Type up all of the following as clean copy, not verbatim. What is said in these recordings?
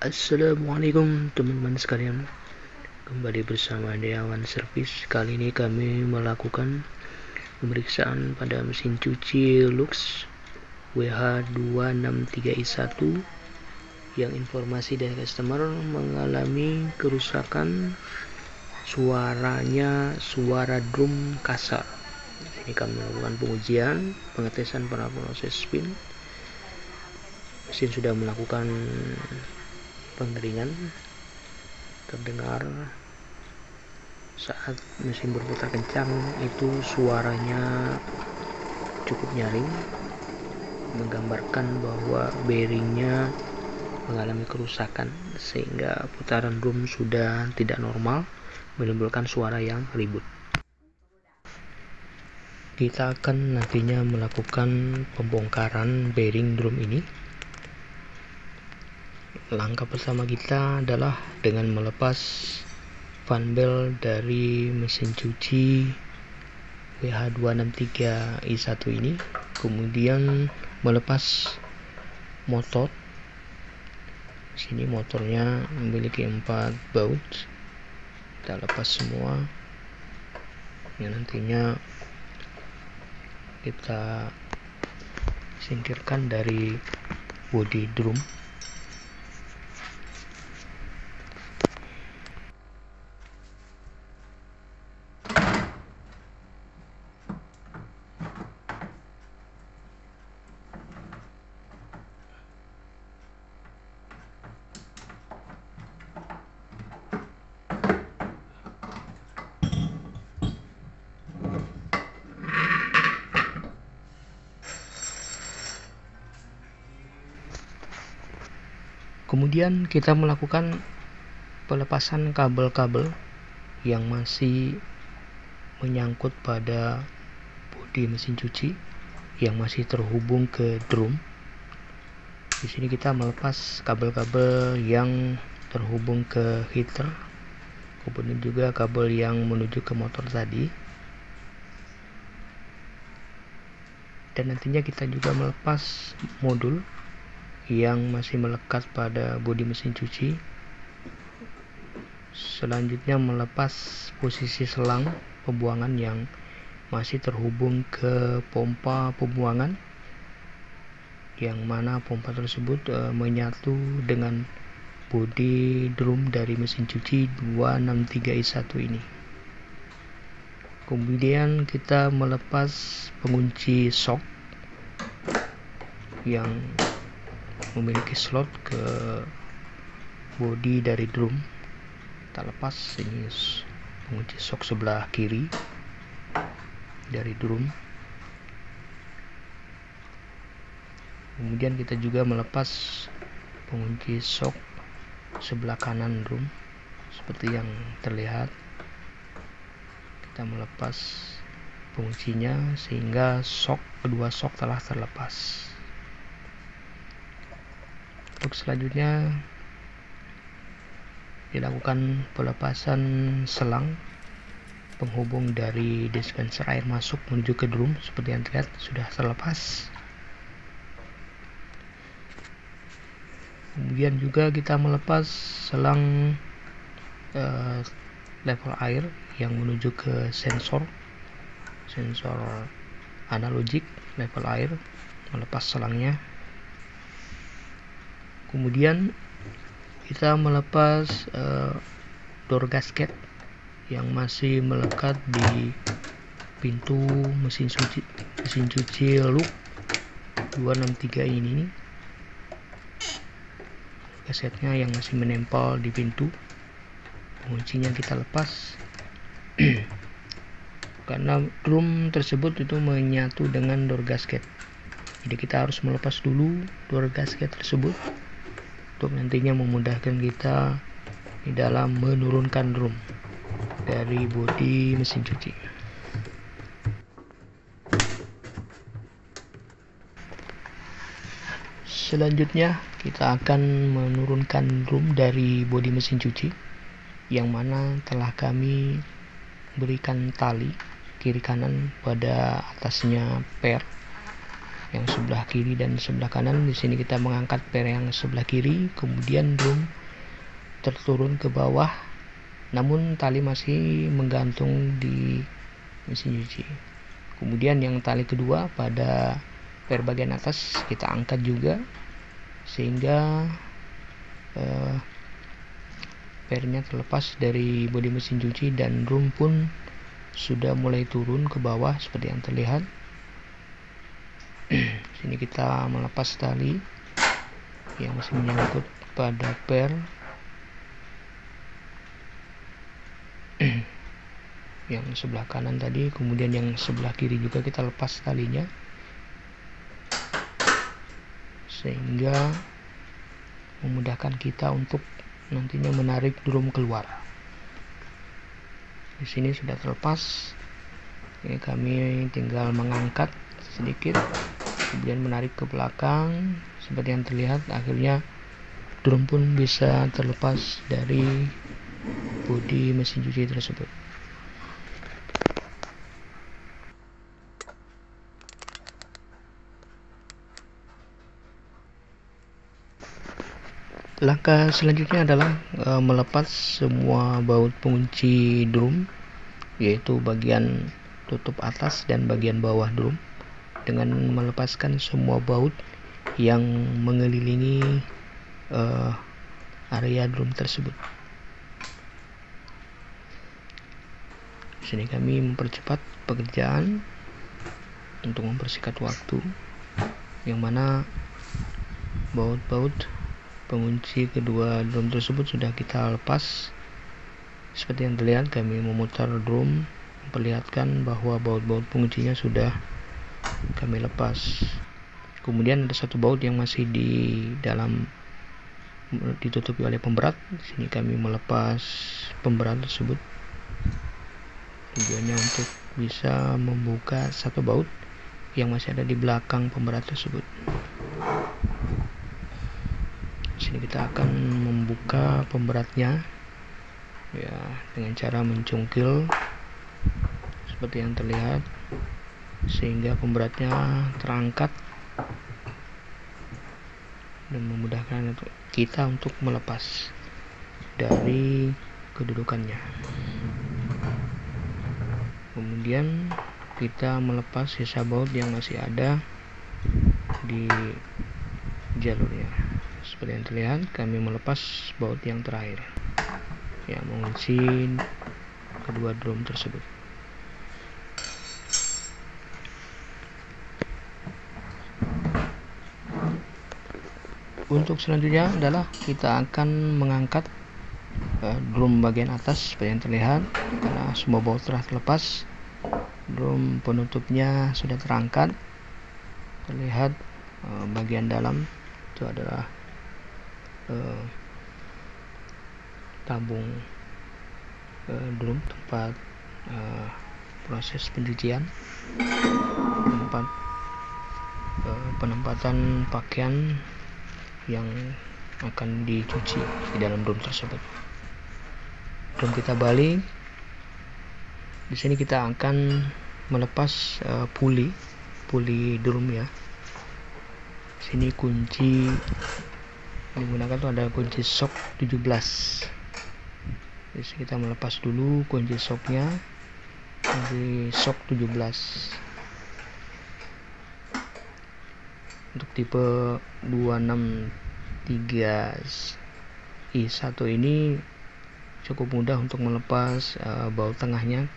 Assalamualaikum teman-teman sekalian, kembali bersama Deawan Service. Kali ini kami melakukan pemeriksaan pada mesin cuci Lux WH263i1 yang informasi dari customer mengalami kerusakan suara drum kasar. Ini kami melakukan pengujian, pengetesan pada proses spin. Mesin sudah melakukan pengeringan, terdengar saat mesin berputar kencang itu suaranya cukup nyaring, menggambarkan bahwa bearingnya mengalami kerusakan sehingga putaran drum sudah tidak normal, menimbulkan suara yang ribut. Kita akan nantinya melakukan pembongkaran bearing drum ini. Langkah pertama kita adalah dengan melepas fan belt dari mesin cuci WH263i1 ini, kemudian melepas motor. Sini motornya memiliki 4 baut, kita lepas semua yang nantinya kita singkirkan dari bodi drum. Kemudian kita melakukan pelepasan kabel-kabel yang masih menyangkut pada bodi mesin cuci yang masih terhubung ke drum. Di sini kita melepas kabel-kabel yang terhubung ke heater, kemudian juga kabel yang menuju ke motor tadi. Dan nantinya kita juga melepas modul yang masih melekat pada bodi mesin cuci. Selanjutnya melepas posisi selang pembuangan yang masih terhubung ke pompa pembuangan, yang mana pompa tersebut menyatu dengan bodi drum dari mesin cuci 263i1 ini. Kemudian kita melepas pengunci shock yang memiliki slot ke bodi dari drum. Kita lepas, ini pengunci shock sebelah kiri dari drum. Kemudian kita juga melepas pengunci shock sebelah kanan drum seperti yang terlihat. Kita melepas penguncinya sehingga kedua shock telah terlepas. Untuk selanjutnya dilakukan pelepasan selang penghubung dari dispenser air masuk menuju ke drum. Seperti yang terlihat sudah terlepas. Kemudian juga kita melepas selang level air yang menuju ke sensor analogik level air, melepas selangnya. Kemudian kita melepas door gasket yang masih melekat di pintu mesin cuci Lux 263 ini. Gasketnya yang masih menempel di pintu, kuncinya kita lepas karena drum tersebut itu menyatu dengan door gasket. Jadi kita harus melepas dulu door gasket tersebut untuk nantinya memudahkan kita di dalam menurunkan drum dari bodi mesin cuci. Selanjutnya kita akan menurunkan drum dari bodi mesin cuci, yang mana telah kami berikan tali kiri kanan pada atasnya per yang sebelah kiri dan sebelah kanan. Di sini kita mengangkat per yang sebelah kiri, kemudian drum terturun ke bawah, namun tali masih menggantung di mesin cuci. Kemudian yang tali kedua pada per bagian atas kita angkat juga, sehingga pernya terlepas dari bodi mesin cuci, dan drum pun sudah mulai turun ke bawah seperti yang terlihat. Sini kita melepas tali yang masih menyangkut pada per yang sebelah kanan tadi, kemudian yang sebelah kiri juga kita lepas talinya, sehingga memudahkan kita untuk nantinya menarik drum keluar. Di sini sudah terlepas. Ini kami tinggal mengangkat sedikit, kemudian menarik ke belakang seperti yang terlihat. Akhirnya drum pun bisa terlepas dari bodi mesin cuci tersebut. Langkah selanjutnya adalah melepas semua baut pengunci drum, yaitu bagian tutup atas dan bagian bawah drum, dengan melepaskan semua baut yang mengelilingi area drum tersebut. Di sini kami mempercepat pekerjaan untuk mempersingkat waktu, yang mana baut-baut pengunci kedua drum tersebut sudah kita lepas. Seperti yang terlihat, kami memutar drum memperlihatkan bahwa baut-baut penguncinya sudah kami lepas. Kemudian ada satu baut yang masih di dalam, ditutupi oleh pemberat. Di sini kami melepas pemberat tersebut, tujuannya untuk bisa membuka satu baut yang masih ada di belakang pemberat tersebut. Di sini kita akan membuka pemberatnya ya dengan cara mencungkil seperti yang terlihat, sehingga pemberatnya terangkat dan memudahkan kita untuk melepas dari kedudukannya. Kemudian kita melepas sisa baut yang masih ada di jalurnya. Seperti yang terlihat, kami melepas baut yang terakhir yang mengunci kedua drum tersebut. Untuk selanjutnya adalah kita akan mengangkat drum bagian atas seperti yang terlihat. Karena semua baut telah terlepas, drum penutupnya sudah terangkat. Terlihat bagian dalam itu adalah tabung drum, tempat proses pencucian, tempat penempatan pakaian yang akan dicuci di dalam drum tersebut. Drum kita balik. Di sini kita akan melepas puli drum ya. Sini kunci yang digunakan itu ada kunci shock 17. Jadi kita melepas dulu kunci shocknya, kunci shock 17. Untuk tipe 263i1 ini cukup mudah untuk melepas baut tengahnya,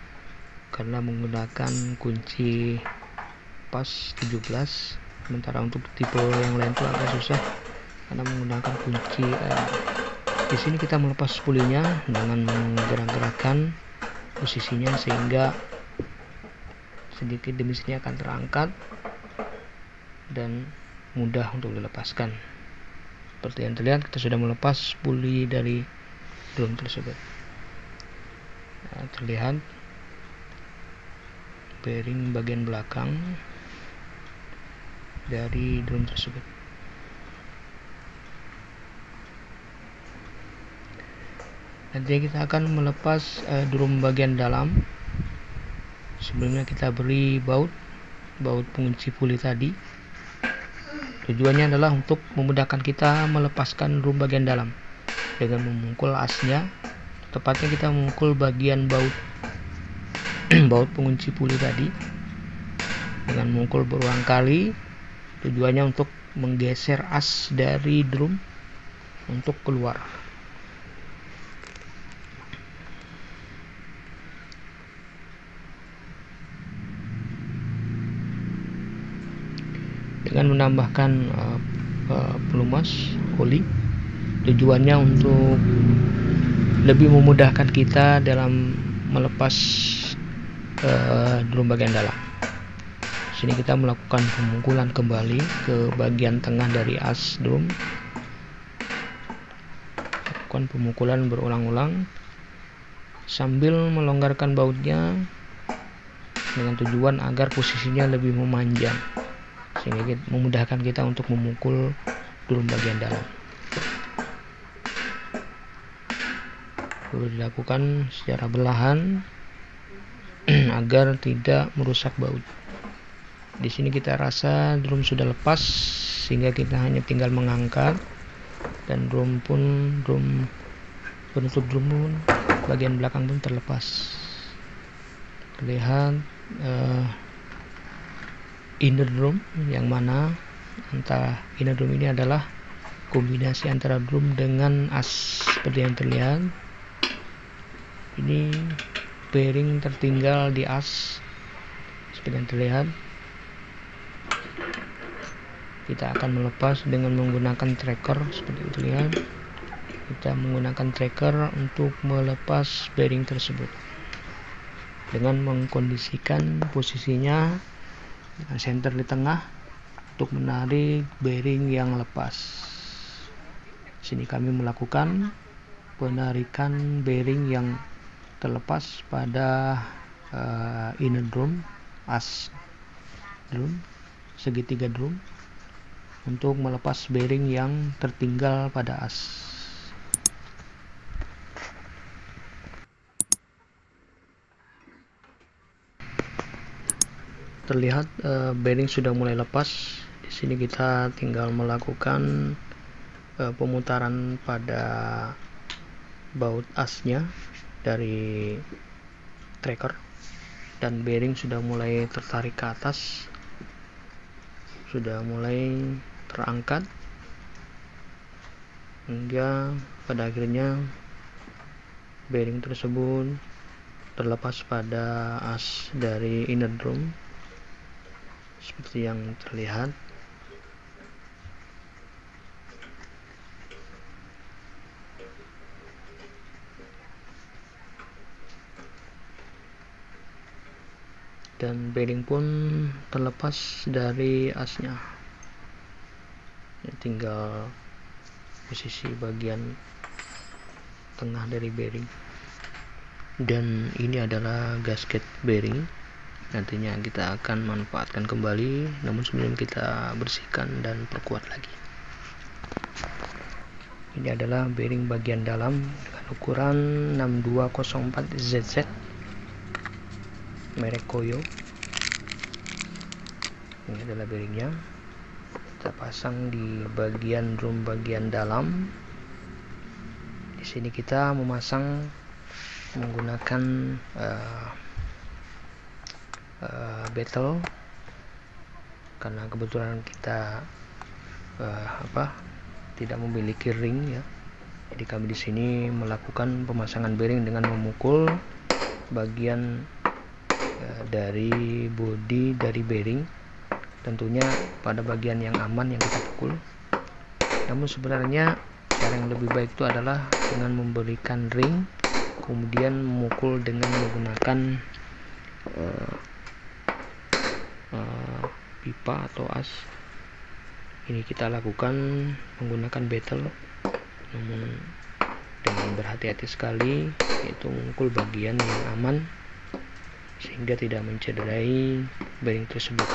karena menggunakan kunci pas 17. Sementara untuk tipe yang lain itu agak susah karena menggunakan kunci. Di sini kita melepas pulinya dengan menggerak-gerakkan posisinya, sehingga sedikit demi sedikit akan terangkat dan mudah untuk dilepaskan. Seperti yang terlihat, kita sudah melepas puli dari drum tersebut. Nah, terlihat bearing bagian belakang dari drum tersebut. Nanti kita akan melepas drum bagian dalam. Sebelumnya kita beri baut pengunci puli tadi Tujuannya adalah untuk memudahkan kita melepaskan drum bagian dalam dengan memukul asnya. Tepatnya kita memukul bagian baut baut pengunci puli tadi dengan memukul berulang kali. Tujuannya untuk menggeser as dari drum untuk keluar. Dengan menambahkan pelumas oli, tujuannya untuk lebih memudahkan kita dalam melepas drum bagian dalam. Sini kita melakukan pemukulan kembali ke bagian tengah dari as drum. Lakukan pemukulan berulang-ulang sambil melonggarkan bautnya dengan tujuan agar posisinya lebih memanjang, sehingga memudahkan kita untuk memukul drum bagian dalam. Perlu dilakukan secara perlahan agar tidak merusak baut. Di sini kita rasa drum sudah lepas, sehingga kita hanya tinggal mengangkat, dan drum penutup drum pun bagian belakang pun terlepas. Terlihat inner drum, yang mana antara inner drum ini adalah kombinasi antara drum dengan as. Seperti yang terlihat, ini bearing tertinggal di as. Seperti yang terlihat, kita akan melepas dengan menggunakan tracker. Seperti yang terlihat, kita menggunakan tracker untuk melepas bearing tersebut dengan mengkondisikan posisinya dengan center di tengah untuk menarik bearing yang lepas. Sini kami melakukan penarikan bearing yang terlepas pada inner drum, as drum, segitiga drum, untuk melepas bearing yang tertinggal pada as. Terlihat bearing sudah mulai lepas. Di sini kita tinggal melakukan pemutaran pada baut asnya dari tracker, dan bearing sudah mulai tertarik ke atas, sudah mulai terangkat, hingga pada akhirnya bearing tersebut terlepas pada as dari inner drum seperti yang terlihat. Dan bearing pun terlepas dari asnya, ya, tinggal posisi bagian tengah dari bearing. Dan ini adalah gasket bearing. Nantinya kita akan manfaatkan kembali, namun sebelum kita bersihkan dan perkuat lagi. Ini adalah bearing bagian dalam dengan ukuran 6204 ZZ merek Koyo. Ini adalah bearingnya. Kita pasang di bagian drum bagian dalam. Di sini kita memasang menggunakan betel, karena kebetulan kita tidak memiliki ring, ya. Jadi kami di sini melakukan pemasangan bearing dengan memukul bagian dari bodi dari bearing, tentunya pada bagian yang aman yang kita pukul. Namun sebenarnya cara yang lebih baik itu adalah dengan memberikan ring, kemudian memukul dengan menggunakan pipa atau as. Ini kita lakukan menggunakan betel, namun dengan berhati-hati sekali, yaitu memukul bagian yang aman sehingga tidak mencederai bearing tersebut.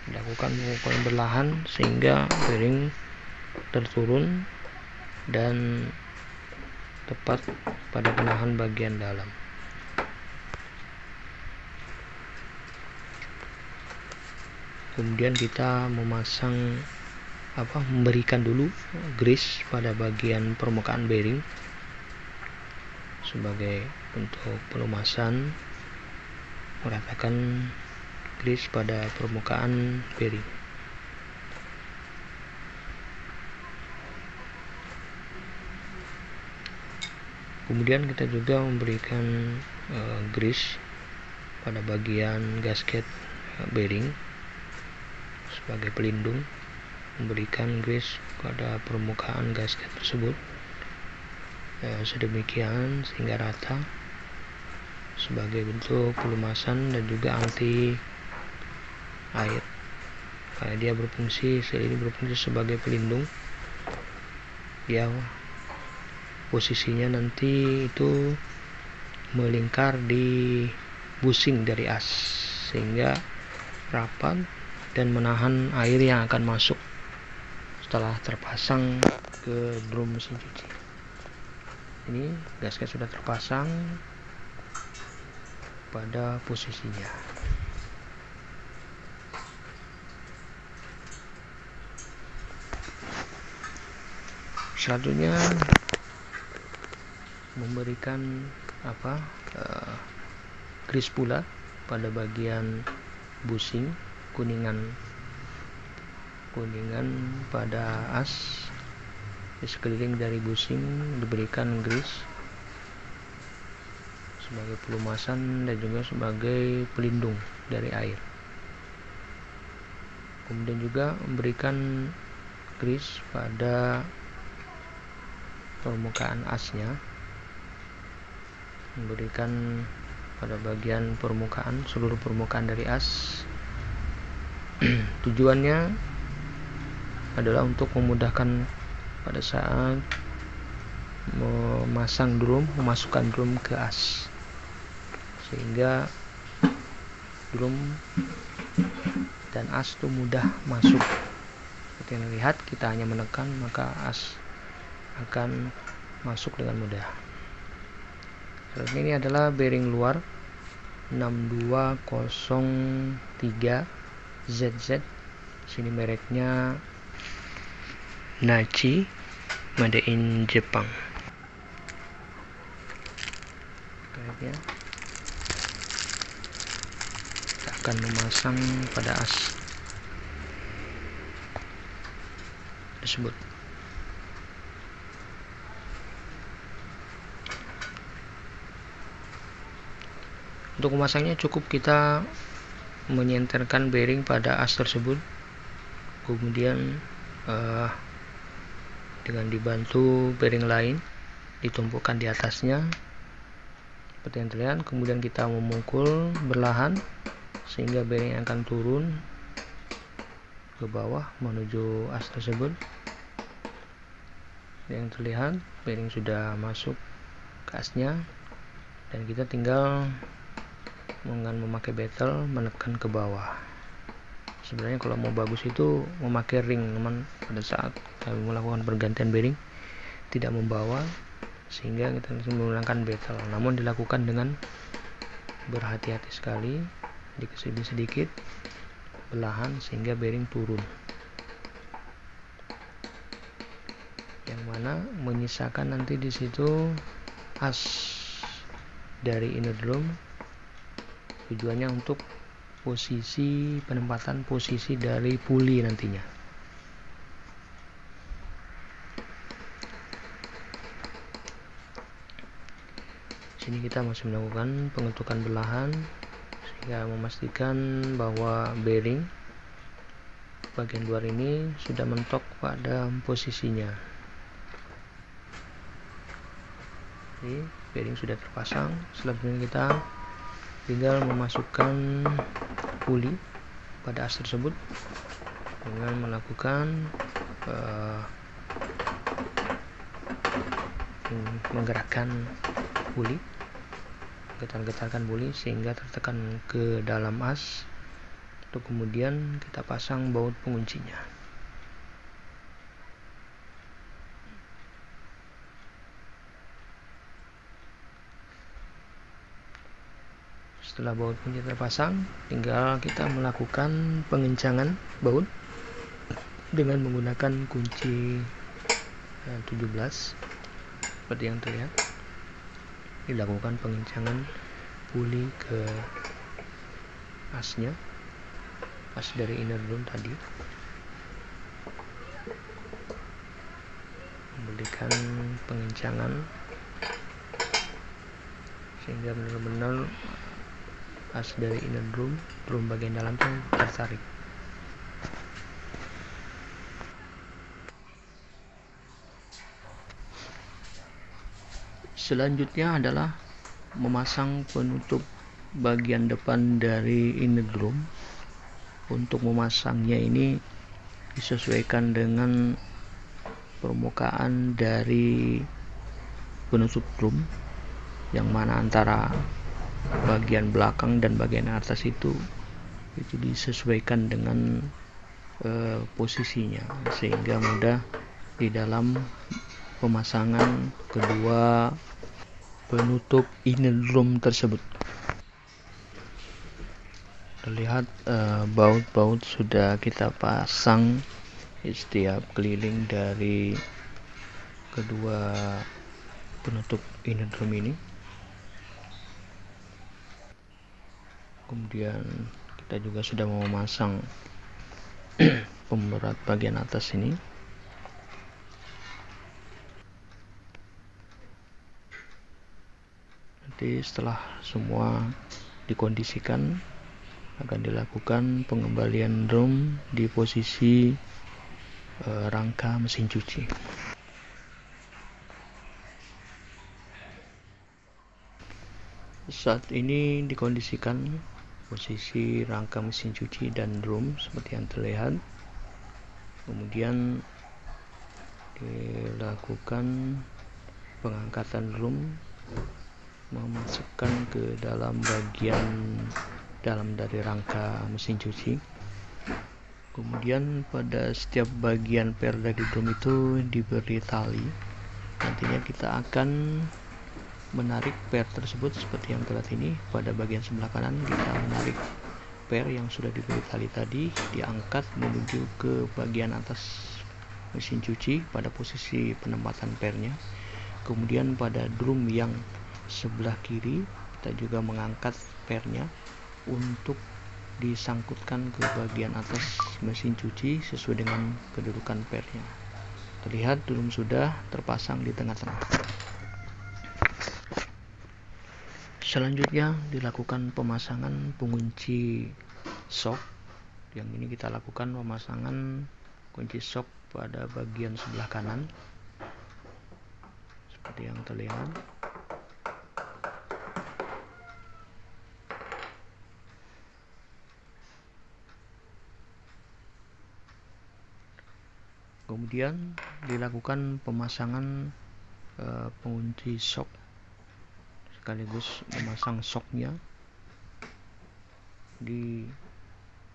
Lakukan pemukulan berlahan sehingga bearing terturun dan tepat pada penahan bagian dalam. kemudian kita memberikan dulu grease pada bagian permukaan bearing sebagai bentuk pelumasan, meratakan grease pada permukaan bearing. Kemudian kita juga memberikan grease pada bagian gasket bearing sebagai pelindung, memberikan grease pada permukaan gasket tersebut sedemikian sehingga rata sebagai bentuk pelumasan dan juga anti air. Dia berfungsi sebagai pelindung. Dia posisinya nanti itu melingkar di bushing dari as sehingga rapat dan menahan air yang akan masuk setelah terpasang ke drum mesin cuci. Ini gasket sudah terpasang pada posisinya. Selanjutnya memberikan grease pula pada bagian bushing, kuningan pada as. Di sekeliling dari bushing diberikan grease sebagai pelumasan dan juga sebagai pelindung dari air. Kemudian juga memberikan grease pada permukaan asnya, memberikan pada bagian seluruh permukaan dari as. Tujuannya adalah untuk memudahkan pada saat memasukkan drum ke as, sehingga drum dan as itu mudah masuk. Seperti yang lihat, kita hanya menekan maka as akan masuk dengan mudah. Ini adalah bearing luar 6203 ZZ. Sini mereknya Nachi, made in Jepang. Kita akan memasang pada as tersebut. Untuk memasangnya cukup kita menyenterkan bearing pada as tersebut, kemudian dengan dibantu bearing lain ditumpukan di atasnya seperti yang terlihat. Kemudian kita memukul berlahan sehingga bearing akan turun ke bawah menuju as tersebut. Yang terlihat bearing sudah masuk ke asnya dan kita tinggal dengan memakai betel menekan ke bawah. Sebenarnya kalau mau bagus itu memakai ring, namun pada saat kami melakukan pergantian bearing tidak membawa, sehingga kita harus menggunakan betel. Namun dilakukan dengan berhati-hati sekali, sedikit belahan sehingga bearing turun, yang mana menyisakan nanti di situ as dari inner drum. Tujuannya untuk penempatan posisi dari puli nantinya. Sini kita masih melakukan pengetukan belahan sehingga memastikan bahwa bearing bagian luar ini sudah mentok pada posisinya. Jadi bearing sudah terpasang. Selanjutnya kita tinggal memasukkan puli pada as tersebut dengan melakukan menggerakkan puli, getar-getarkan puli sehingga tertekan ke dalam as, untuk kemudian kita pasang baut penguncinya. Setelah baut kunci terpasang, tinggal kita melakukan pengencangan baut dengan menggunakan kunci 17 seperti yang terlihat. Dilakukan pengencangan puli ke asnya, as dari inner drum tadi, memberikan pengencangan sehingga benar-benar as dari inner drum bagian dalam itu tertarik. Selanjutnya adalah memasang penutup bagian depan dari inner drum. Untuk memasangnya ini disesuaikan dengan permukaan dari penutup drum, yang mana antara bagian belakang dan bagian atas itu disesuaikan dengan posisinya, sehingga mudah di dalam pemasangan kedua penutup inner drum tersebut. Terlihat baut-baut sudah kita pasang di setiap keliling dari kedua penutup inner drum ini. Kemudian kita juga sudah memasang pemberat bagian atas ini. Nanti setelah semua dikondisikan, akan dilakukan pengembalian drum di posisi rangka mesin cuci. Saat ini dikondisikan posisi rangka mesin cuci dan drum seperti yang terlihat. Kemudian dilakukan pengangkatan drum, memasukkan ke dalam bagian dalam dari rangka mesin cuci. Kemudian pada setiap bagian per dari drum itu diberi tali. Nantinya kita akan menarik per tersebut seperti yang terlihat ini. Pada bagian sebelah kanan kita menarik per yang sudah diberi tali tadi, diangkat menuju ke bagian atas mesin cuci pada posisi penempatan pernya. Kemudian pada drum yang sebelah kiri kita juga mengangkat pernya untuk disangkutkan ke bagian atas mesin cuci sesuai dengan kedudukan pernya. Terlihat drum sudah terpasang di tengah-tengah. Selanjutnya dilakukan pemasangan pengunci shock. Yang ini kita lakukan pemasangan kunci shock pada bagian sebelah kanan seperti yang terlihat. Kemudian dilakukan pemasangan pengunci shock sekaligus memasang shocknya di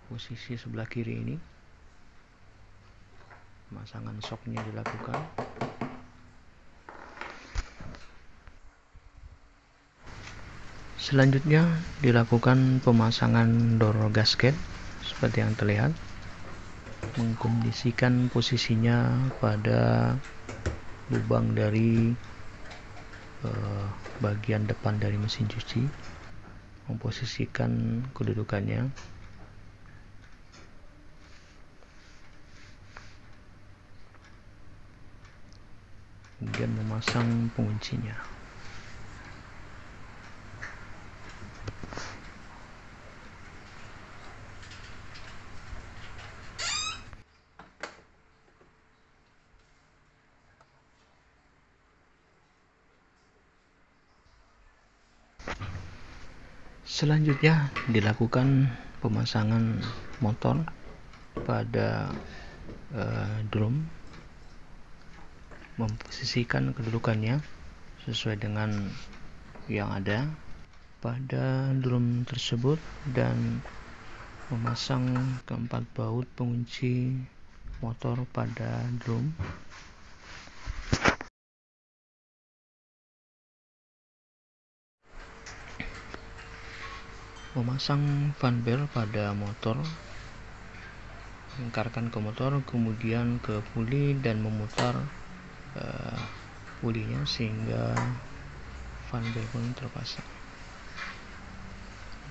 posisi sebelah kiri ini. Pemasangan shocknya dilakukan. Selanjutnya dilakukan pemasangan door gasket seperti yang terlihat. Mengkondisikan posisinya pada lubang dari bagian depan dari mesin cuci, memposisikan kedudukannya. Kemudian memasang penguncinya. Selanjutnya dilakukan pemasangan motor pada drum, memposisikan kedudukannya sesuai dengan yang ada pada drum tersebut dan memasang keempat baut pengunci motor pada drum. memasang fan belt pada motor, lingkarkan ke motor, kemudian ke puli dan memutar pulinya sehingga fan belt pun terpasang.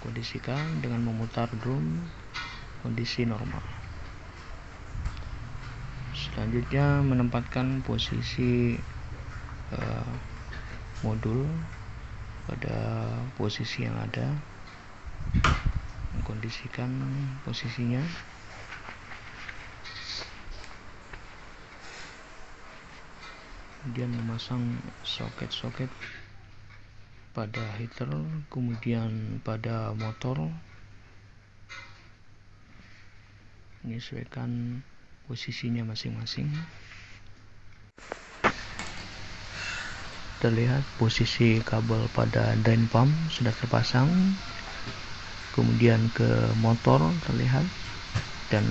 Kondisikan dengan memutar drum kondisi normal. Selanjutnya menempatkan posisi modul pada posisi yang ada, mengkondisikan posisinya. Kemudian memasang soket-soket pada heater, kemudian pada motor, menyesuaikan posisinya masing-masing. Terlihat posisi kabel pada drain pump sudah terpasang, kemudian ke motor terlihat, dan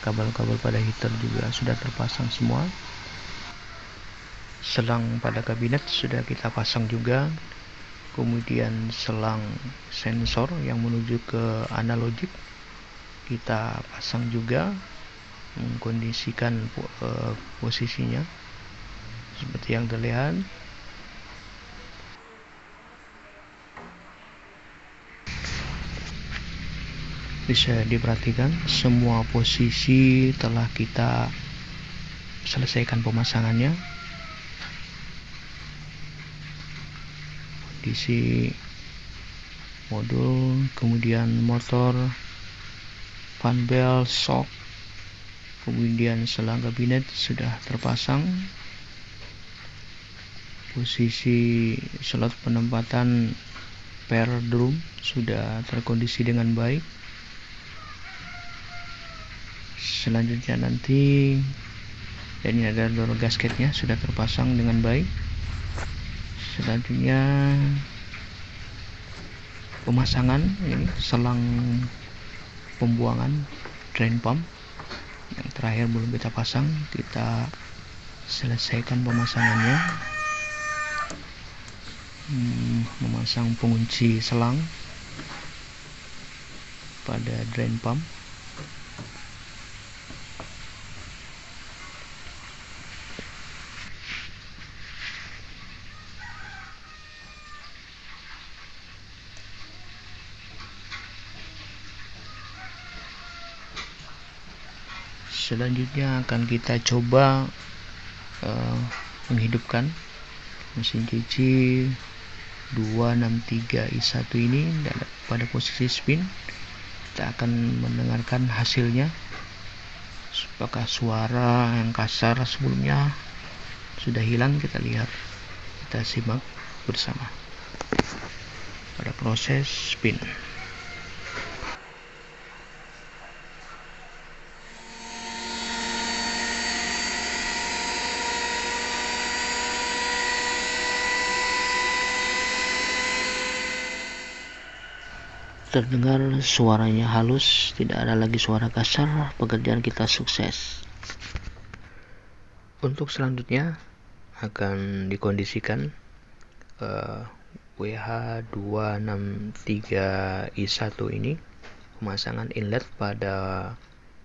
kabel-kabel pada heater juga sudah terpasang semua. Selang pada kabinet sudah kita pasang juga, kemudian selang sensor yang menuju ke analogik kita pasang juga, mengkondisikan posisinya seperti yang terlihat. Bisa diperhatikan semua posisi telah kita selesaikan pemasangannya. Kondisi modul, kemudian motor, fan belt, shock, kemudian selang kabinet sudah terpasang. Posisi slot penempatan per drum sudah terkondisi dengan baik. Selanjutnya nanti, dan ini ada door gasketnya sudah terpasang dengan baik. Selanjutnya pemasangan ini selang pembuangan drain pump yang terakhir belum kita pasang, kita selesaikan pemasangannya. Memasang pengunci selang pada drain pump. Selanjutnya akan kita coba menghidupkan mesin cuci 263i1 ini pada posisi spin. Kita akan mendengarkan hasilnya, apakah suara yang kasar sebelumnya sudah hilang. Kita lihat, kita simak bersama pada proses spin. Terdengar suaranya halus, tidak ada lagi suara kasar. Pekerjaan kita sukses. Untuk selanjutnya akan dikondisikan WH263i1 ini, pemasangan inlet pada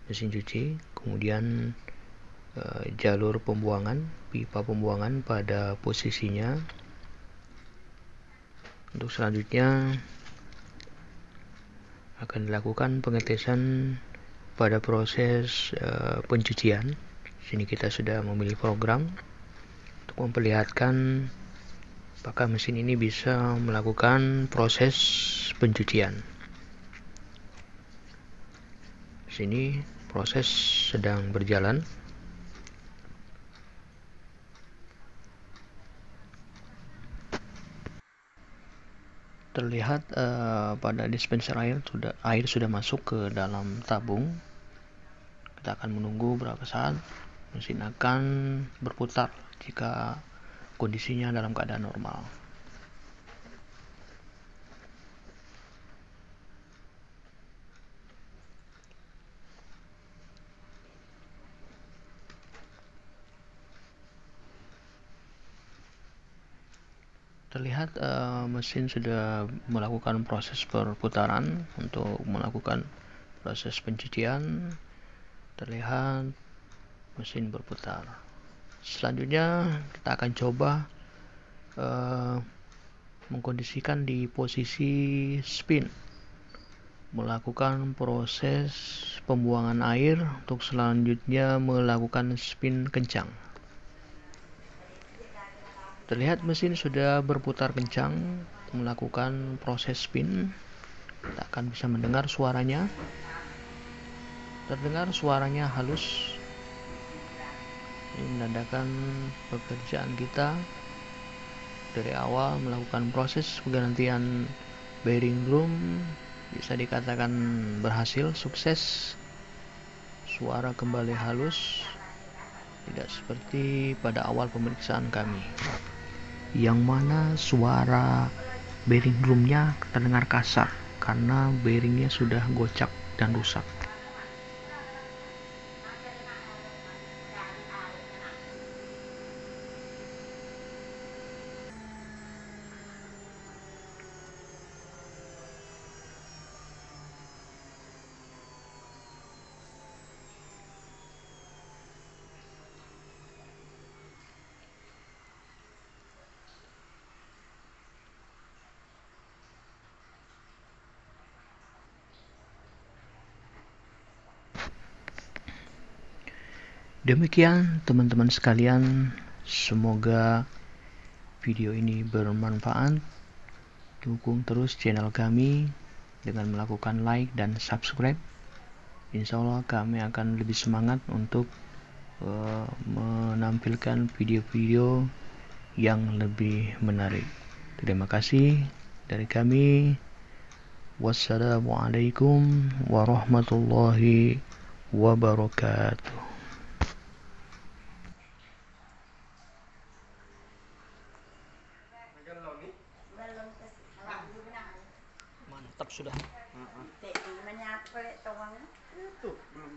mesin cuci, kemudian jalur pembuangan, pipa pembuangan pada posisinya. Untuk selanjutnya akan dilakukan pengetesan pada proses pencucian. Sini kita sudah memilih program untuk memperlihatkan apakah mesin ini bisa melakukan proses pencucian. Sini proses sedang berjalan. Terlihat pada dispenser air sudah masuk ke dalam tabung. Kita akan menunggu berapa saat. Mesin akan berputar jika kondisinya dalam keadaan normal. Terlihat mesin sudah melakukan proses perputaran untuk melakukan proses pencucian. Terlihat mesin berputar. Selanjutnya kita akan coba mengkondisikan di posisi spin, melakukan proses pembuangan air untuk selanjutnya melakukan spin kencang. Terlihat mesin sudah berputar kencang melakukan proses spin. Kita akan bisa mendengar suaranya. Terdengar suaranya halus. Ini menandakan pekerjaan kita dari awal melakukan proses penggantian bearing drum bisa dikatakan berhasil, sukses. Suara kembali halus, tidak seperti pada awal pemeriksaan kami, yang mana suara bearing drumnya terdengar kasar karena bearingnya sudah gocak dan rusak. Demikian teman-teman sekalian, semoga video ini bermanfaat. Dukung terus channel kami dengan melakukan like dan subscribe. Insya Allah kami akan lebih semangat untuk menampilkan video-video yang lebih menarik. Terima kasih dari kami. Wassalamualaikum warahmatullahi wabarakatuh. Mantap sudah. Menyapa tuang itu belum